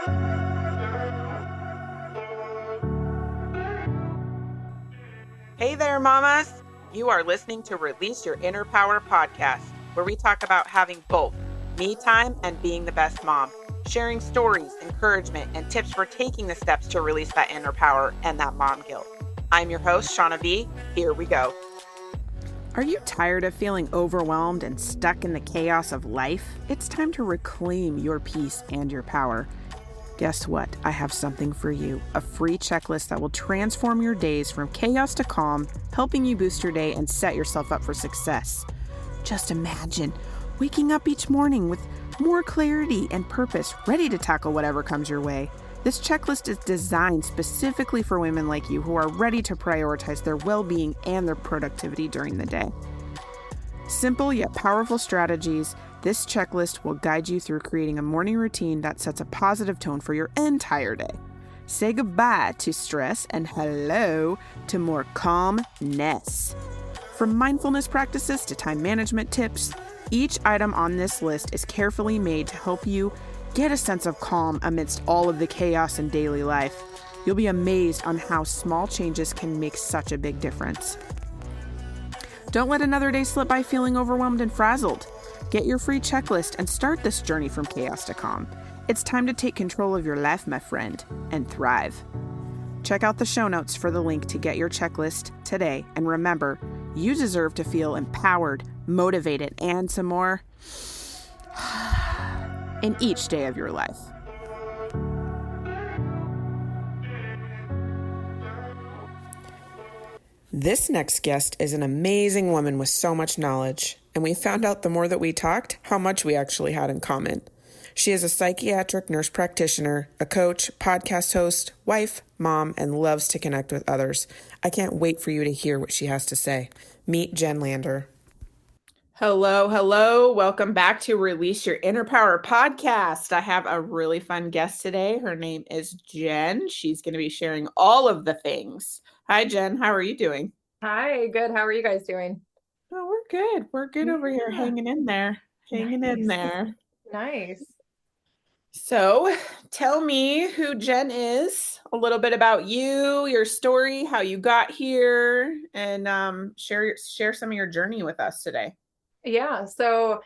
Hey there, mamas! You are listening to Release Your Inner Power podcast, where we talk about having both me time and being the best mom, sharing stories, encouragement, and tips for taking the steps to release that inner power and that mom guilt. I'm your host, Shauna B. Here we go. Are you tired of feeling overwhelmed and stuck in the chaos of life? It's time to reclaim your peace and your power. Guess what? I have something for you. A free checklist that will transform your days from chaos to calm, helping you boost your day and set yourself up for success. Just imagine waking up each morning with more clarity and purpose, ready to tackle whatever comes your way. This checklist is designed specifically for women like you who are ready to prioritize their well-being and their productivity during the day. Simple yet powerful strategies. This checklist will guide you through creating a morning routine that sets a positive tone for your entire day. Say goodbye to stress and hello to more calmness. From mindfulness practices to time management tips, each item on this list is carefully made to help you get a sense of calm amidst all of the chaos in daily life. You'll be amazed on how small changes can make such a big difference. Don't let another day slip by feeling overwhelmed and frazzled. Get your free checklist and start this journey from chaos to calm. It's time to take control of your life, my friend, and thrive. Check out the show notes for the link to get your checklist today. And remember, you deserve to feel empowered, motivated, and some more in each day of your life. This next guest is an amazing woman with so much knowledge, and we found out the more that we talked, how much we actually had in common. She is a psychiatric nurse practitioner, a coach, podcast host, wife, mom, and loves to connect with others. I can't wait for you to hear what she has to say. Meet Jen Lander. Hello. Welcome back to Release Your Inner Power podcast. I have a really fun guest today. Her name is Jen. She's going to be sharing all of the things. Hi, Jen. How are you doing? Hi, good. How are you guys doing? Oh, we're good. We're good over here, hanging in there. Nice. So tell me who Jen is, a little bit about you, your story, how you got here, and share some of your journey with us today. Yeah. So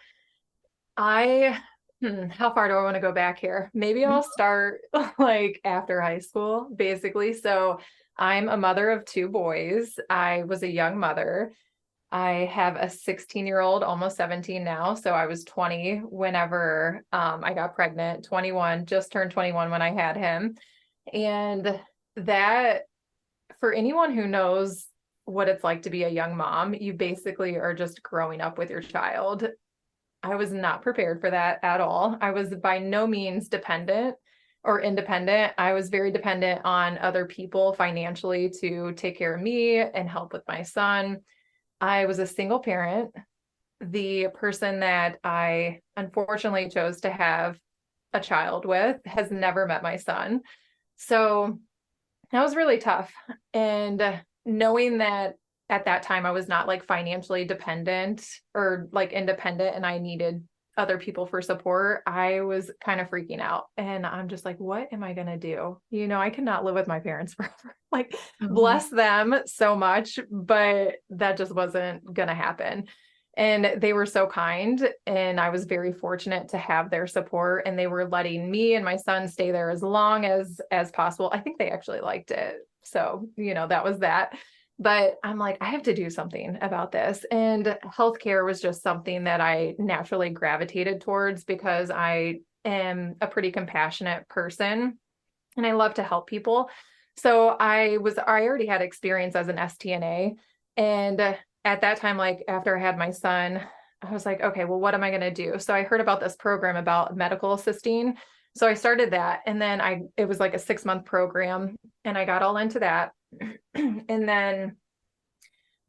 how far do I want to go back here? Maybe I'll start like after high school, basically. So I'm a mother of two boys. I was a young mother. I have a 16-year-old, almost 17 now. So I was 20 whenever I got pregnant, 21, just turned 21 when I had him. And that, for anyone who knows what it's like to be a young mom, you basically are just growing up with your child. I was not prepared for that at all. I was by no means dependent or independent. I was very dependent on other people financially to take care of me and help with my son. I was a single parent. The person that I unfortunately chose to have a child with has never met my son. So that was really tough. And knowing that at that time I was not like financially dependent or like independent and I needed other people for support, I was kind of freaking out. And I'm just like, what am I going to do? I cannot live with my parents forever. Like, bless them so much, but that just wasn't going to happen. And they were so kind. And I was very fortunate to have their support. And they were letting me and my son stay there as long as possible. I think they actually liked it. So, that was that. But I'm like, I have to do something about this. And healthcare was just something that I naturally gravitated towards because I am a pretty compassionate person and I love to help people. So I already had experience as an STNA. And at that time, like after I had my son, I was like, okay, well, what am I going to do? So I heard about this program about medical assisting. So I started that. And then it was like a 6-month program and I got all into that. And then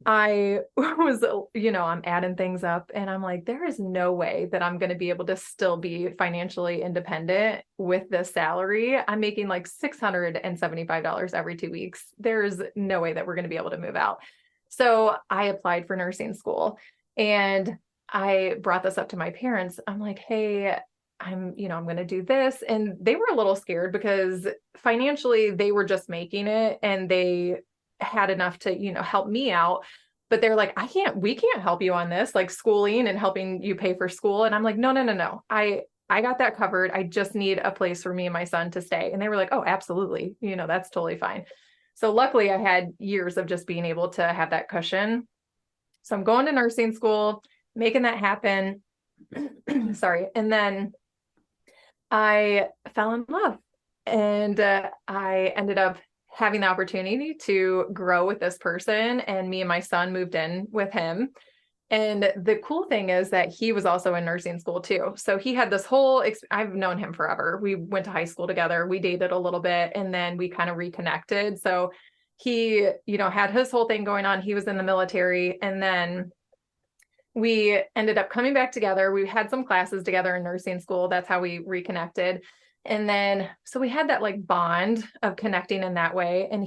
I was, I'm adding things up and I'm like, there is no way that I'm going to be able to still be financially independent with this salary. I'm making like $675 every 2 weeks. There's no way that we're going to be able to move out. So I applied for nursing school and I brought this up to my parents. I'm like, hey, I'm going to do this. And they were a little scared because financially they were just making it and they had enough to, help me out. But they're like, we can't help you on this, like schooling and helping you pay for school. And I'm like, no, no, no, no. I got that covered. I just need a place for me and my son to stay. And they were like, oh, absolutely. That's totally fine. So luckily I had years of just being able to have that cushion. So I'm going to nursing school, making that happen. Sorry. And then I fell in love and I ended up having the opportunity to grow with this person, and me and my son moved in with him. And the cool thing is that he was also in nursing school too. So he had this I've known him forever. We went to high school together. We dated a little bit and then we kind of reconnected. So he, had his whole thing going on. He was in the military, and then we ended up coming back together. We had some classes together in nursing school. That's how we reconnected. And then, so we had that like bond of connecting in that way. And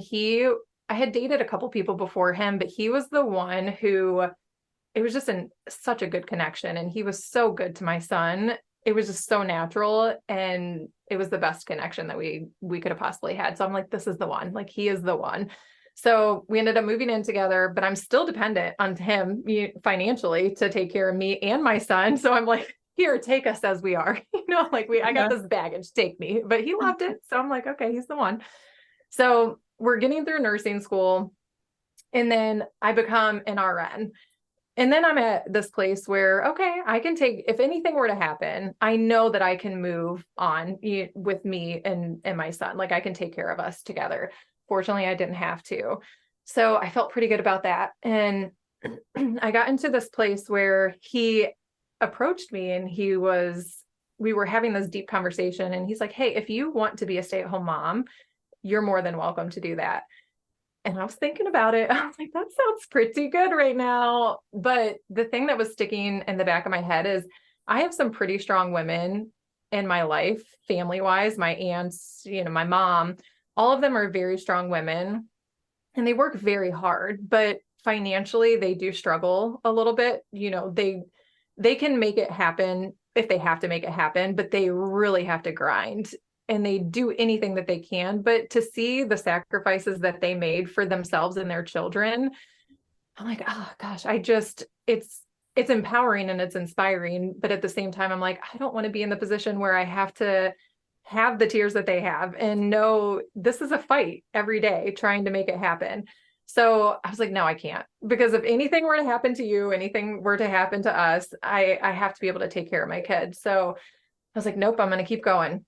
I had dated a couple people before him, but he was the one who, it was just such a good connection. And he was so good to my son. It was just so natural. And it was the best connection that we could have possibly had. So I'm like, this is the one, like he is the one. So we ended up moving in together, but I'm still dependent on him financially to take care of me and my son. So I'm like, here, take us as we are, I got this baggage, take me, but he loved it. So I'm like, okay, he's the one. So we're getting through nursing school, and then I become an RN. And then I'm at this place where, okay, I can take, if anything were to happen, I know that I can move on with me and my son. Like I can take care of us together. Fortunately, I didn't have to. So I felt pretty good about that. And I got into this place where he approached me and we were having this deep conversation. And he's like, hey, if you want to be a stay-at-home mom, you're more than welcome to do that. And I was thinking about it. I was like, that sounds pretty good right now. But the thing that was sticking in the back of my head is I have some pretty strong women in my life, family-wise, my aunts, my mom, all of them are very strong women and they work very hard, but financially they do struggle a little bit. They can make it happen if they have to make it happen, but they really have to grind. And they do anything that they can. But to see the sacrifices that they made for themselves and their children, I'm like, oh gosh, it's empowering and it's inspiring. But at the same time, I'm like, I don't want to be in the position where I have to have the tears that they have and know this is a fight every day trying to make it happen. So I was like, no, I can't, because if anything were to happen to you, anything were to happen to us, I have to be able to take care of my kids. So I was like, nope, I'm going to keep going.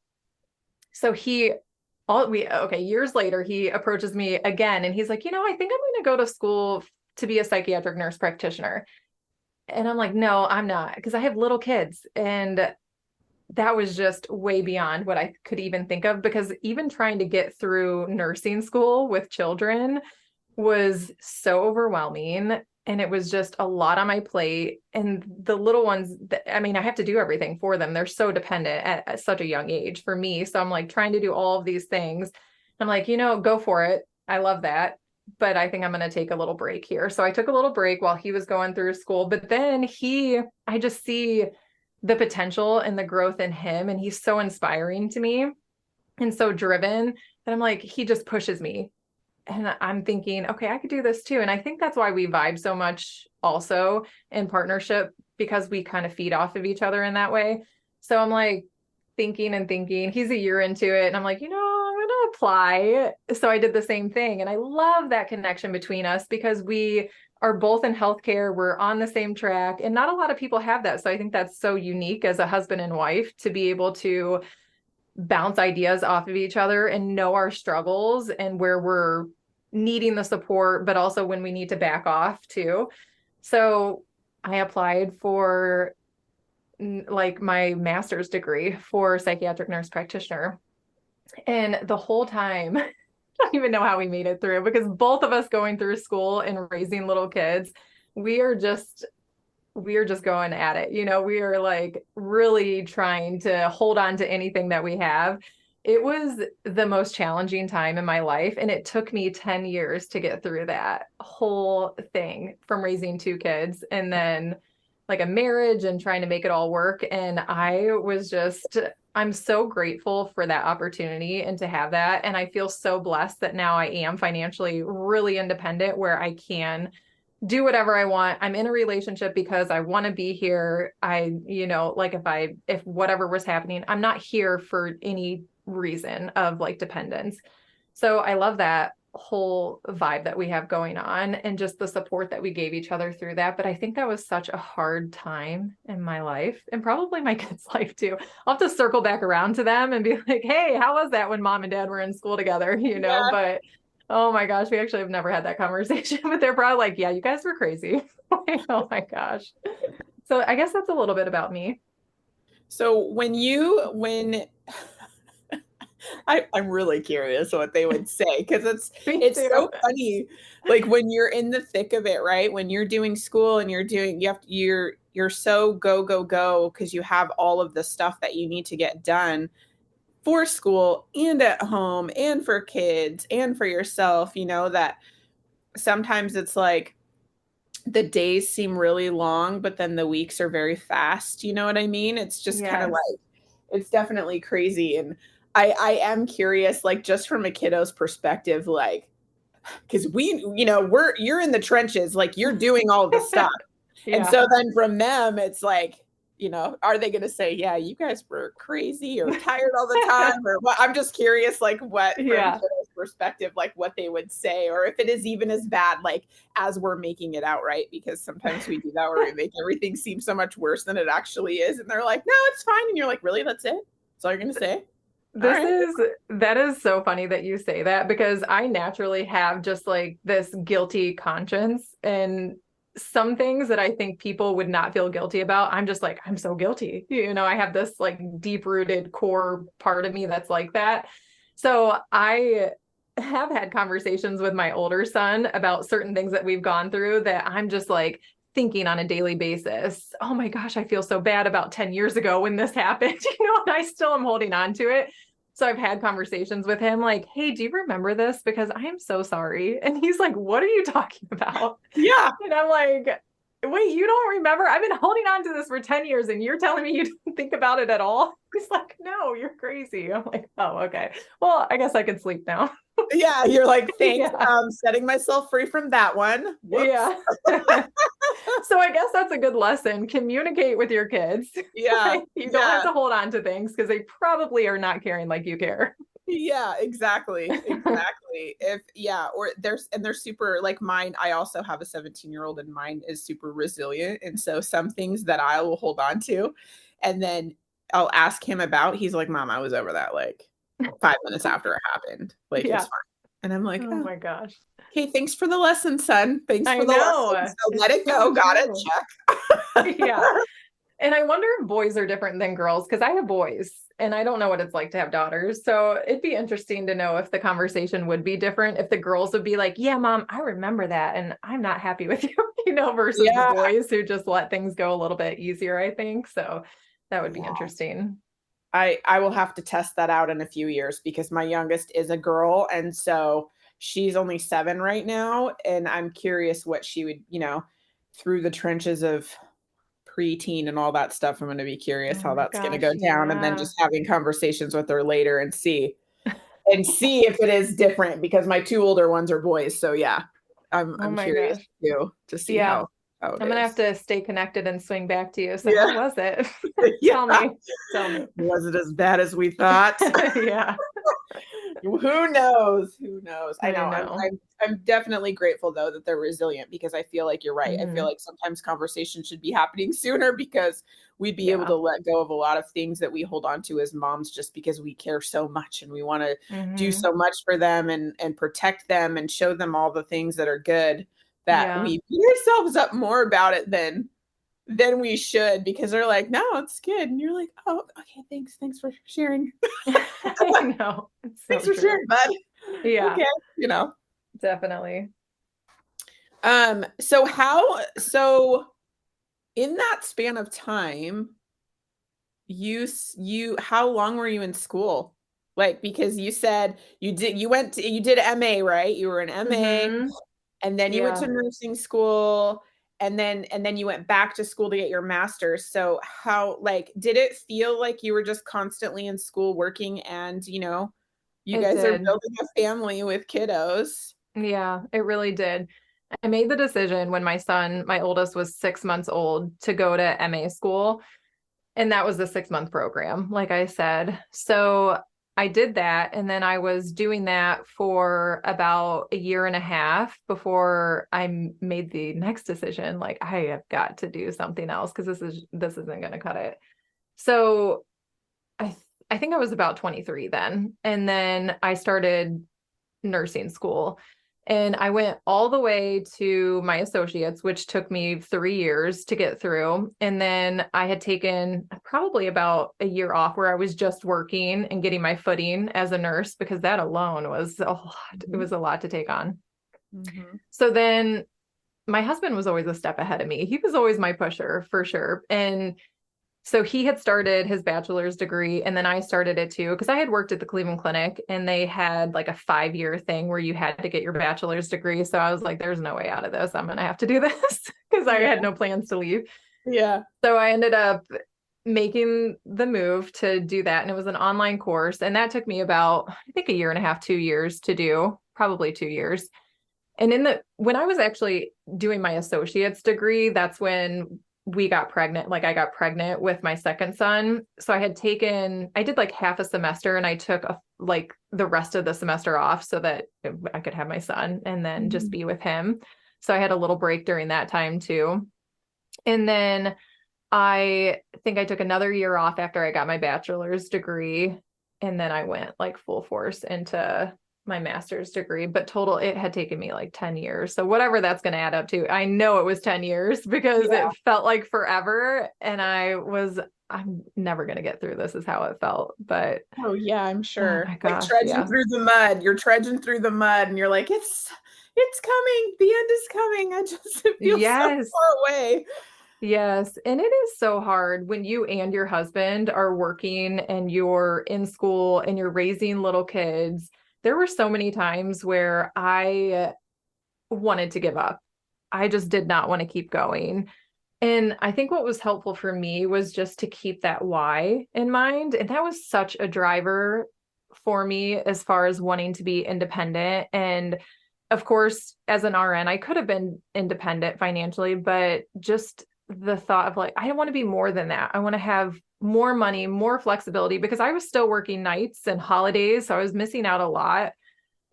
So years later, he approaches me again and he's like, I think I'm going to go to school to be a psychiatric nurse practitioner. And I'm like, no, I'm not, because I have little kids. And that was just way beyond what I could even think of, because even trying to get through nursing school with children was so overwhelming. And it was just a lot on my plate. And the little ones, I have to do everything for them. They're so dependent at such a young age for me. So I'm like trying to do all of these things. I'm like, go for it. I love that. But I think I'm going to take a little break here. So I took a little break while he was going through school. But then I just see the potential and the growth in him. And he's so inspiring to me and so driven that I'm like, he just pushes me. And I'm thinking, okay, I could do this too. And I think that's why we vibe so much also in partnership, because we kind of feed off of each other in that way. So I'm like thinking, he's a year into it. And I'm like, I'm going to apply. So I did the same thing. And I love that connection between us because we are both in healthcare. We're on the same track, and not a lot of people have that. So I think that's so unique as a husband and wife to be able to bounce ideas off of each other and know our struggles and where we're needing the support, but also when we need to back off too. So I applied for like my master's degree for psychiatric nurse practitioner. And the whole time, I don't even know how we made it through, because both of us going through school and raising little kids, we are just going at it. We are like really trying to hold on to anything that we have. It was the most challenging time in my life. And it took me 10 years to get through that whole thing, from raising two kids and then like a marriage and trying to make it all work. And I'm so grateful for that opportunity and to have that. And I feel so blessed that now I am financially really independent where I can do whatever I want. I'm in a relationship because I want to be here. Like if whatever was happening, I'm not here for any reason of like dependence. So I love that whole vibe that we have going on and just the support that we gave each other through that. But I think that was such a hard time in my life and probably my kids' life too. I'll have to circle back around to them and be like, hey, how was that when mom and dad were in school together? Yeah. But oh my gosh, we actually have never had that conversation, but they're probably like, yeah, you guys were crazy. Oh my gosh. So I guess that's a little bit about me. So I'm really curious what they would say because Me it's too. so funny. Like when you're in the thick of it, right? When you're doing school and you're so go, go, go because you have all of the stuff that you need to get done for school and at home and for kids and for yourself, that sometimes it's like the days seem really long, but then the weeks are very fast. You know what I mean? It's just kind of Yes. like, it's definitely crazy. And I am curious, like just from a kiddo's perspective, like, because you're in the trenches, like you're doing all the stuff. And Yeah. so then from them, it's like, are they going to say, yeah, you guys were crazy or tired all the time or what? I'm just curious, like what from Yeah. kiddo's perspective, like what they would say, or if it is even as bad, like as we're making it out, right? Because sometimes we do that where we make everything seem so much worse than it actually is. And they're like, no, it's fine. And you're like, really? That's it? That's all you're going to say? All This right. is that is so funny that you say that because I naturally have just like this guilty conscience and some things that I think people would not feel guilty about. I'm just like, I'm so guilty. I have this like deep-rooted core part of me that's like that. So I have had conversations with my older son about certain things that we've gone through that I'm just like thinking on a daily basis. Oh my gosh, I feel so bad about 10 years ago when this happened, and I still am holding on to it. So I've had conversations with him like, hey, do you remember this? Because I am so sorry. And he's like, what are you talking about? Yeah. And I'm like, wait, you don't remember? I've been holding on to this for 10 years and you're telling me you didn't think about it at all? He's like, no, you're crazy. I'm like, oh, okay. Well, I guess I can sleep now. Yeah. You're like, thanks. Yeah. Setting myself free from that one. Whoops. Yeah. So I guess that's a good lesson. Communicate with your kids. Yeah. You don't Yeah. have to hold on to things because they probably are not caring like you care. Yeah, exactly. Exactly. They're super like mine. I also have a 17-year-old and mine is super resilient. And so some things that I will hold on to and then I'll ask him about, he's like, Mom, I was over that like 5 minutes after it happened. Like it's Yeah. fine. And I'm like, Oh oh, my gosh. okay, thanks for the lesson, son. Thanks I for the lesson. know. So let It's it so go. Got it. true. Check. Yeah. And I wonder if boys are different than girls because I have boys and I don't know what it's like to have daughters. So it'd be interesting to know if the conversation would be different, if the girls would be like, yeah, mom, I remember that. And I'm not happy with you, versus the Yeah. boys who just let things go a little bit easier, I think. So that would be Yeah. interesting. I will have to test that out in a few years because my youngest is a girl. And so she's only 7 right now. And I'm curious what she would, through the trenches of preteen and all that stuff. I'm going to be curious Oh how my that's going to gosh. go down. And then Yeah. just having conversations with her later and see if it is different because my 2 older ones are boys. So yeah, I'm Oh I'm my curious gosh. too to see Yeah. how it I'm gonna have is. to stay connected and swing back to you. So Yeah. how was it? Yeah. Tell me. Tell me. Was it as bad as we thought? Yeah. Who knows? Who knows? I I know. I'm know. I'm I'm definitely grateful though that they're resilient because I feel like you're right. I feel Mhm. like sometimes conversations should be happening sooner because we'd be able Yeah. to let go of a lot of things that we hold on to as moms just because we care so much and we want to do Mhm. so much for them and protect them and show them all the things that are good that Yeah. we beat ourselves up more about it than we should because they're like, no, it's good. And you're like, oh, okay, thanks. Thanks for sharing. I know. It's Thanks so for true. sharing, bud. Yeah, Okay, you know. definitely. So in that span of time, how long were you in school? Like because you said you did MA, right? You were an MA Mhm. and then you went Yeah. to nursing school and then you went back to school to get your master's. So how, like, did it feel like you were just constantly in school working and, you It guys are did. building a family with kiddos? Yeah, it really did. I made the decision when my oldest, was 6 months old to go to MA school. And that was the 6 month program, like I said. So I did that. And then I was doing that for about a year and a half before made the next decision. Like, I have got to do something else because this isn't going to cut it. So I think I was about 23 then. And then I started nursing school. And I went all the way to my associates, which took me 3 years to get through. And then I had taken probably about a year off where I was just working and getting my footing as a nurse, because that alone was a lot. It was a lot to take on. Mm-hmm. So then my husband was always a step ahead of me. He was always my pusher for sure. And so he had started his bachelor's degree, and then I started it too, because I had worked at the Cleveland Clinic and they had like a 5 year thing where you had to get your bachelor's degree. So I was like, there's no way out of this. I'm going to have to do this because I had no plans to leave. Yeah. So I ended up making the move to do that. And it was an online course. And that took me about, I think, a year and a half, 2 years to do, probably 2 years. And when I was actually doing my associate's degree, that's when we got pregnant. Like, I got pregnant with my second son. So I did like half a semester, and I took like the rest of the semester off so that I could have my son and then just be with him. So I had a little break during that time too. And then I think I took another year off after I got my bachelor's degree. And then I went like full force into my master's degree, but total, it had taken me like 10 years. So whatever that's going to add up to, I know it was 10 years because it felt like forever. And I'm never going to get through this, is how it felt. But Oh yeah, I'm oh sure. my Like gosh, trudging yeah. through the mud. You're trudging through the mud and you're like, it's coming. The end is coming. It feels so Yes. far away. Yes. And it is so hard when you and your husband are working and you're in school and you're raising little kids. There were so many times where I wanted to give up. I just did not want to keep going. And I think what was helpful for me was just to keep that why in mind. And that was such a driver for me as far as wanting to be independent. And of course, as an RN, I could have been independent financially, but just the thought of like, I want to be more than that. I want to have more money, more flexibility, because I was still working nights and holidays. So I was missing out a lot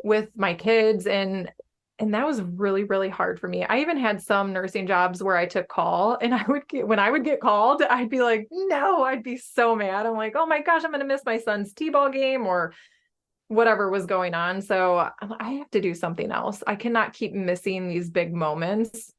with my kids. And that was really, really hard for me. I even had some nursing jobs where I took call, and when I would get called, I'd be like, no, I'd be so mad. I'm like, oh my gosh, I'm going to miss my son's t-ball game or whatever was going on. So I have to do something else. I cannot keep missing these big moments.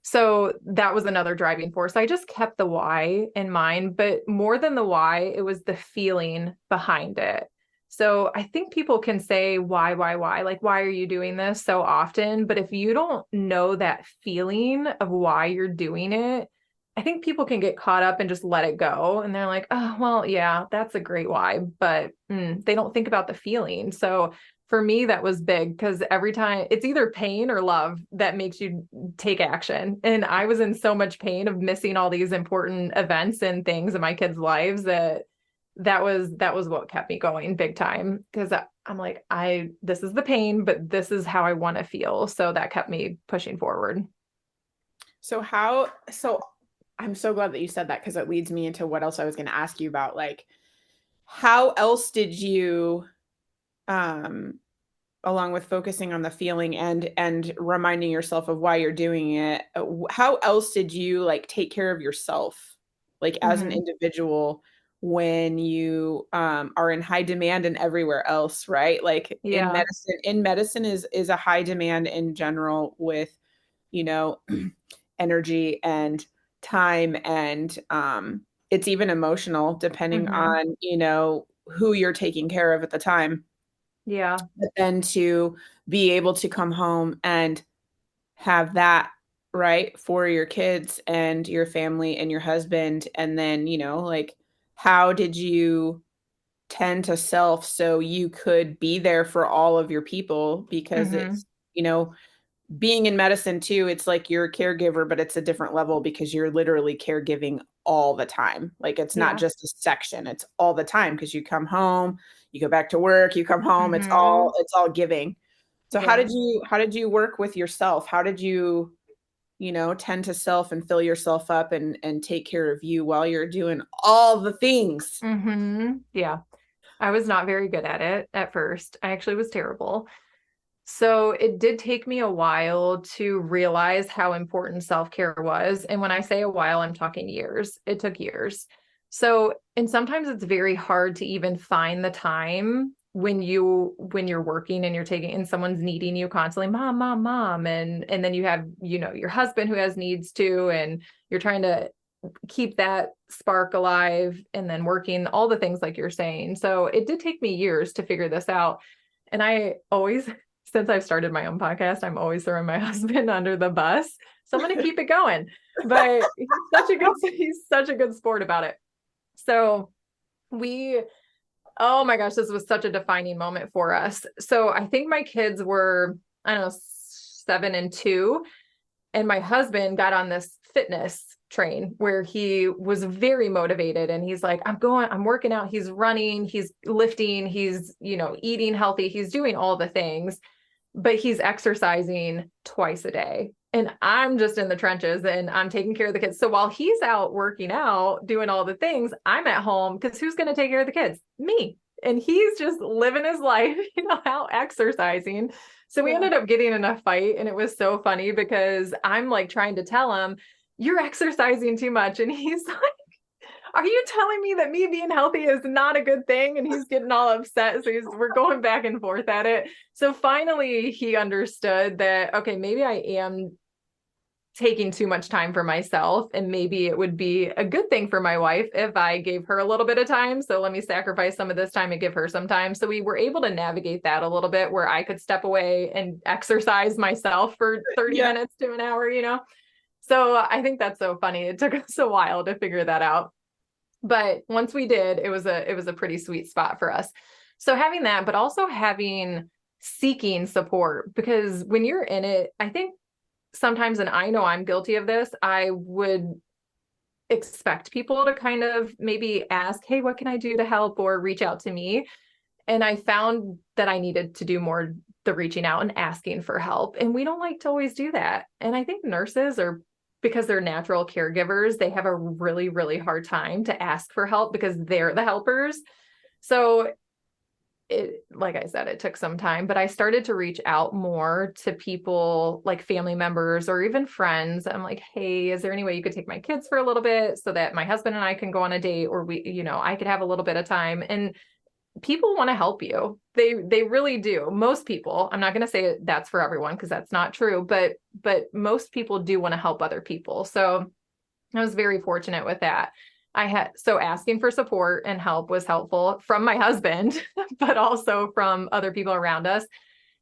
So that was another driving force. I just kept the why in mind, but more than the why, it was the feeling behind it. So I think people can say, why? Like, why are you doing this so often? But if you don't know that feeling of why you're doing it, I think people can get caught up and just let it go. And they're like, oh, well, yeah, that's a great why. But they don't think about the feeling. So for me, that was big, because every time it's either pain or love that makes you take action. And I was in so much pain of missing all these important events and things in my kids' lives that was what kept me going big time. Because I'm like, this is the pain, but this is how I want to feel. So that kept me pushing forward. So I'm so glad that you said that, because it leads me into what else I was going to ask you about. Like, how else did you, along with focusing on the feeling and reminding yourself of why you're doing it, how else did you like take care of yourself, like as an individual, when you are in high demand and everywhere else, right? Like Yeah. in medicine is a high demand in general, with you know energy and time, and it's even emotional depending Hmm. on who you're taking care of at the time. Yeah. But then to be able to come home and have that, right, for your kids and your family and your husband, and then like, how did you tend to self so you could be there for all of your people? Because Hmm. it's, you know being in medicine too, it's like you're a caregiver, but it's a different level because you're literally caregiving all the time. Like it's not Yeah. just a section, it's all the time because you come home, you go back to work, you come home, Hmm. it's all giving. So Yeah. how did you work with yourself? How did you, tend to self and fill yourself up and take care of you while you're doing all the things? Yeah. I was not very good at it at first. I actually was terrible. So it did take me a while to realize how important self-care was. And when I say a while, I'm talking years. It took years. So, and sometimes it's very hard to even find the time when you're working and you're taking and someone's needing you constantly, mom, mom, mom. And then you have, your husband who has needs too, and you're trying to keep that spark alive and then working all the things like you're saying. So it did take me years to figure this out. And I always, since I've started my own podcast, I'm always throwing my husband under the bus. So I'm going to keep it going. But he's such a good sport about it. So we, oh my gosh, this was such a defining moment for us. So I think my kids were, I don't know, 7 and 2. And my husband got on this fitness train where he was very motivated and he's like, I'm working out, he's running, he's lifting, he's, eating healthy, he's doing all the things, but he's exercising twice a day. And I'm just in the trenches and I'm taking care of the kids. So while he's out working out, doing all the things, I'm at home because who's going to take care of the kids? Me. And he's just living his life, out exercising. So we ended up getting in a fight, and it was so funny because I'm like trying to tell him, you're exercising too much. And he's like, are you telling me that me being healthy is not a good thing? And he's getting all upset. So we're going back and forth at it. So finally he understood that, okay, maybe I am taking too much time for myself, and maybe it would be a good thing for my wife if I gave her a little bit of time. So let me sacrifice some of this time and give her some time. So we were able to navigate that a little bit where I could step away and exercise myself for 30 Yeah. minutes to an hour, So I think that's so funny. It took us a while to figure that out. But once we did, it was a pretty sweet spot for us. So having that, but also seeking support, because when you're in it, I think sometimes, and I know I'm guilty of this, I would expect people to kind of maybe ask, hey, what can I do to help, or reach out to me. And I found that I needed to do more the reaching out and asking for help. And we don't like to always do that. And I think nurses are, because they're natural caregivers, they have a really, really hard time to ask for help because they're the helpers. So like I said, it took some time, but I started to reach out more to people like family members or even friends. I'm like, hey, is there any way you could take my kids for a little bit so that my husband and I can go on a date, or I could have a little bit of time? And people want to help you. They really do. Most people, I'm not going to say that's for everyone because that's not true, but most people do want to help other people. So I was very fortunate with that. So asking for support and help was helpful from my husband, but also from other people around us.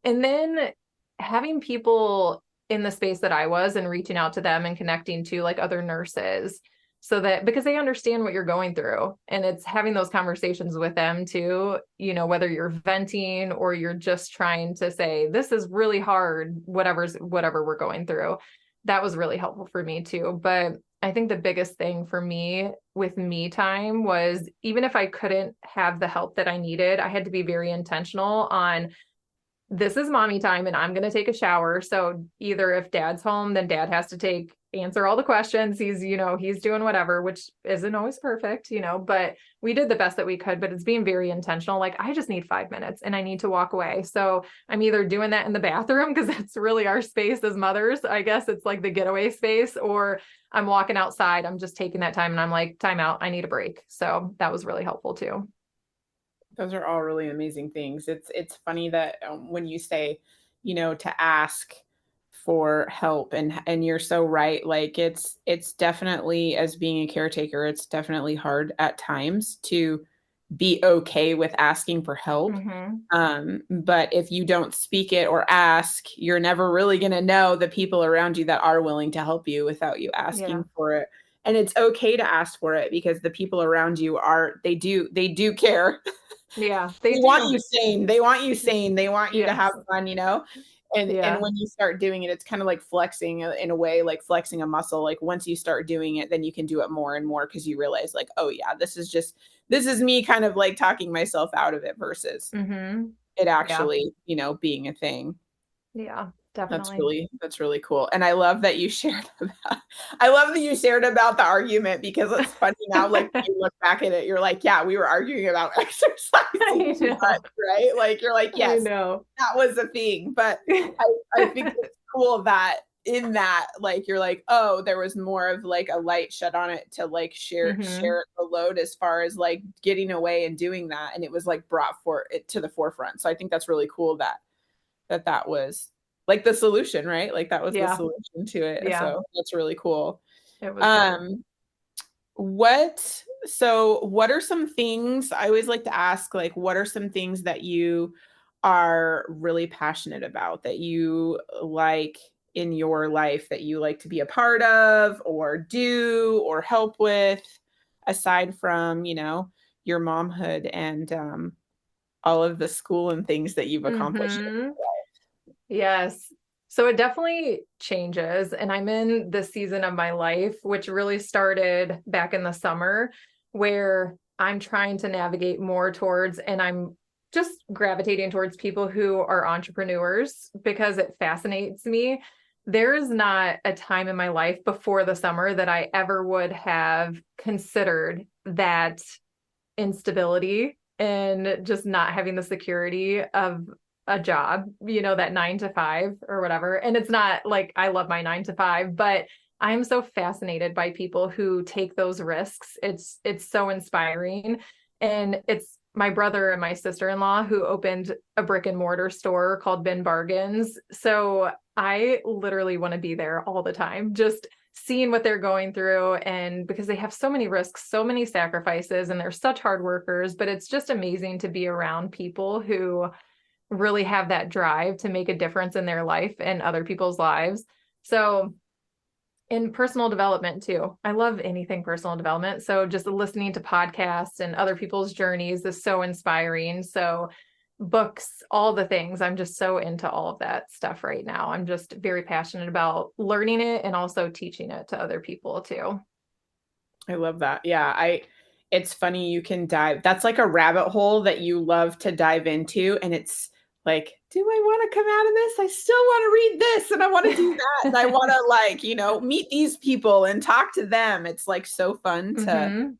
And then having people in the space that I was and reaching out to them and connecting to like other nurses, so that because they understand what you're going through, and it's having those conversations with them too, whether you're venting or you're just trying to say, this is really hard, whatever we're going through. That was really helpful for me too. But I think the biggest thing for me with me time was, even if I couldn't have the help that I needed, I had to be very intentional on, this is mommy time and I'm going to take a shower. So either if dad's home, then dad has to answer all the questions. He's doing whatever, which isn't always perfect, but we did the best that we could. But it's being very intentional. Like, I just need 5 minutes and I need to walk away. So I'm either doing that in the bathroom, because that's really our space as mothers. I guess it's like the getaway space, or I'm walking outside. I'm just taking that time and I'm like, time out. I need a break. So that was really helpful too. Those are all really amazing things. It's funny that when you say, to ask for help, and you're so right. Like it's definitely, as being a caretaker, it's definitely hard at times to be okay with asking for help. But if you don't speak it or ask, you're never really going to know the people around you that are willing to help you without you asking for it. And it's okay to ask for it because the people around you they do care. Yeah, They they want do. you sane. They want you sane. They want you to have Yes. fun, And Yeah. when you start doing it, it's kind of like flexing in a way, like flexing a muscle. Like once you start doing it, then you can do it more and more because you realize like, oh yeah, this is me kind of like talking myself out of it versus Mm-hmm. it Yeah. actually, being a thing. Yeah, definitely. That's really cool. And I love that you shared about I love that you shared about the argument because it's funny now, like when you look back at it, you're like, yeah, we were arguing about exercising I too know. much, right? Like you're like, I yes, know. that was a thing. But I think it's cool that in that, like you're like, oh, there was more of like a light shed on it to like Mm-hmm. share the load as far as like getting away and doing that. And it was like brought for it to the forefront. So I think that's really cool that was like the solution, right? Like that was the Yeah. solution to it. Yeah. So that's really cool. It was good. Um, what are some things I always like to ask, like, what are some things that you are really passionate about that you like in your life that you like to be a part of or do or help with aside from, your momhood and all of the school and things that you've accomplished? Mm-hmm. Yes. So it definitely changes. And I'm in this season of my life, which really started back in the summer, where I'm trying to navigate more towards, and I'm just gravitating towards people who are entrepreneurs because it fascinates me. There is not a time in my life before the summer that I ever would have considered that instability and just not having the security of a job, that 9 to 5 or whatever. And it's not like I love my 9 to 5, but I'm so fascinated by people who take those risks. It's so inspiring. And it's my brother and my sister-in-law who opened a brick and mortar store called Bin Bargains. So I literally want to be there all the time, just seeing what they're going through. And because they have so many risks, so many sacrifices, and they're such hard workers, but it's just amazing to be around people who really have that drive to make a difference in their life and other people's lives. So in personal development too, I love anything personal development. So just listening to podcasts and other people's journeys is so inspiring. So books, all the things. I'm just so into all of that stuff right now. I'm just very passionate about learning it and also teaching it to other people too. I love that. Yeah, it's funny you can dive. That's like a rabbit hole that you love to dive into and it's like, do I want to come out of this? I still want to read this and I want to do that and I want to like, meet these people and talk to them. It's like so fun to Mm-hmm.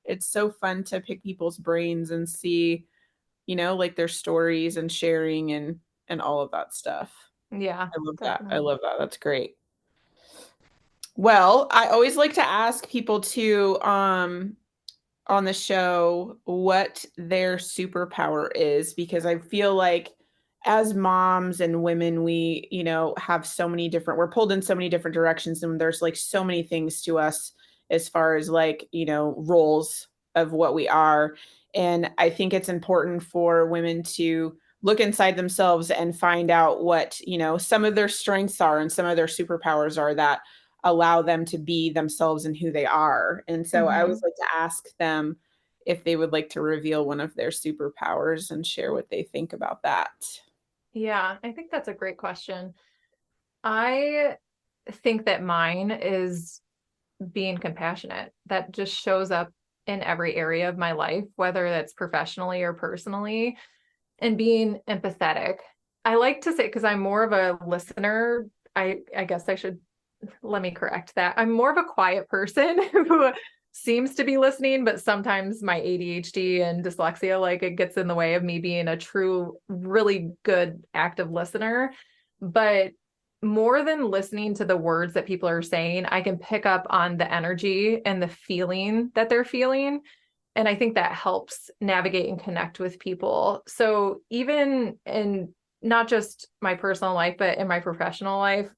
it's so fun to pick people's brains and see, like their stories and sharing and all of that stuff. Yeah, I love that. I definitely. love that. That's great. Well, I always like to ask people to on the show what their superpower is because I feel like as moms and women, we, have so many different, we're pulled in so many different directions and there's like so many things to us as far as like, roles of what we are. And I think it's important for women to look inside themselves and find out what, some of their strengths are and some of their superpowers are that allow them to be themselves and who they are. And so I always Mm-hmm. like to ask them if they would like to reveal one of their superpowers and share what they think about that. Yeah, I think that's a great question. I think that mine is being compassionate. That just shows up in every area of my life, whether that's professionally or personally, and being empathetic. I like to say, because I'm more of a listener, I guess I should let me correct that. I'm more of a quiet person who seems to be listening, but sometimes my ADHD and dyslexia, like it gets in the way of me being a true, really good active listener. But more than listening to the words that people are saying, I can pick up on the energy and the feeling that they're feeling. And I think that helps navigate and connect with people. So even in not just my personal life, but in my professional life,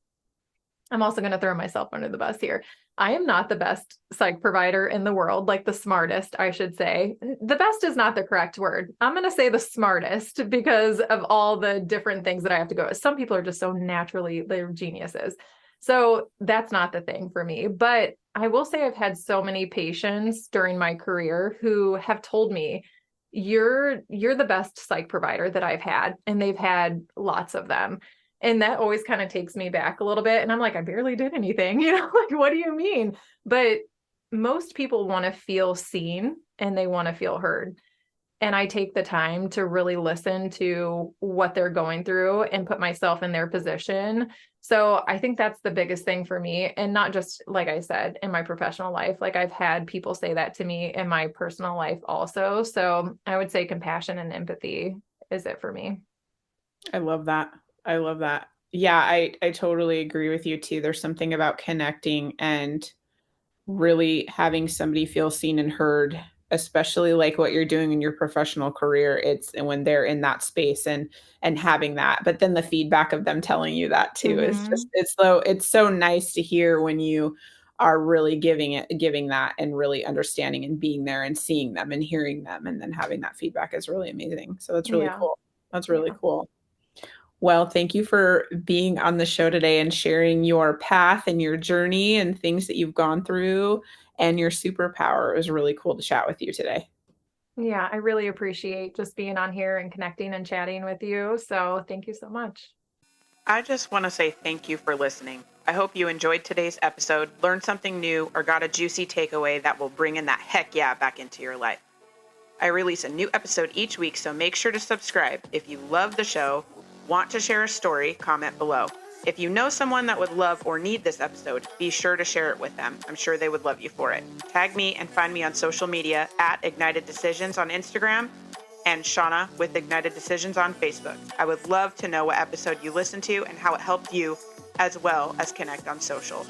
I'm also going to throw myself under the bus here. I am not the best psych provider in the world, like the smartest, I should say. The best is not the correct word. I'm going to say the smartest because of all the different things that I have to go with. Some people are just so naturally, they're geniuses. So that's not the thing for me. But I will say I've had so many patients during my career who have told me, you're the best psych provider that I've had. And they've had lots of them. And that always kind of takes me back a little bit. And I'm like, I barely did anything, like, what do you mean? But most people want to feel seen and they want to feel heard. And I take the time to really listen to what they're going through and put myself in their position. So I think that's the biggest thing for me. And not just, like I said, in my professional life, like I've had people say that to me in my personal life also. So I would say compassion and empathy is it for me. I love that. I love that. Yeah, I totally agree with you too. There's something about connecting and really having somebody feel seen and heard, especially like what you're doing in your professional career. It's and when they're in that space and having that, but then the feedback of them telling you that too is Mm-hmm. just it's so nice to hear when you are really giving that and really understanding and being there and seeing them and hearing them and then having that feedback is really amazing. So that's really Yeah. cool. That's really Yeah. cool. Well, thank you for being on the show today and sharing your path and your journey and things that you've gone through and your superpower. It was really cool to chat with you today. Yeah. I really appreciate just being on here and connecting and chatting with you. So thank you so much. I just want to say thank you for listening. I hope you enjoyed today's episode, learned something new, or got a juicy takeaway that will bring in that heck yeah back into your life. I release a new episode each week, so make sure to subscribe. If you love the show, want to share a story, comment below. If you know someone that would love or need this episode, be sure to share it with them. I'm sure they would love you for it. Tag me and find me on social media at Ignited Decisions on Instagram and Shauna with Ignited Decisions on Facebook. I would love to know what episode you listened to and how it helped you, as well as connect on social.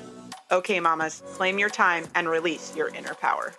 Okay, mamas, claim your time and release your inner power.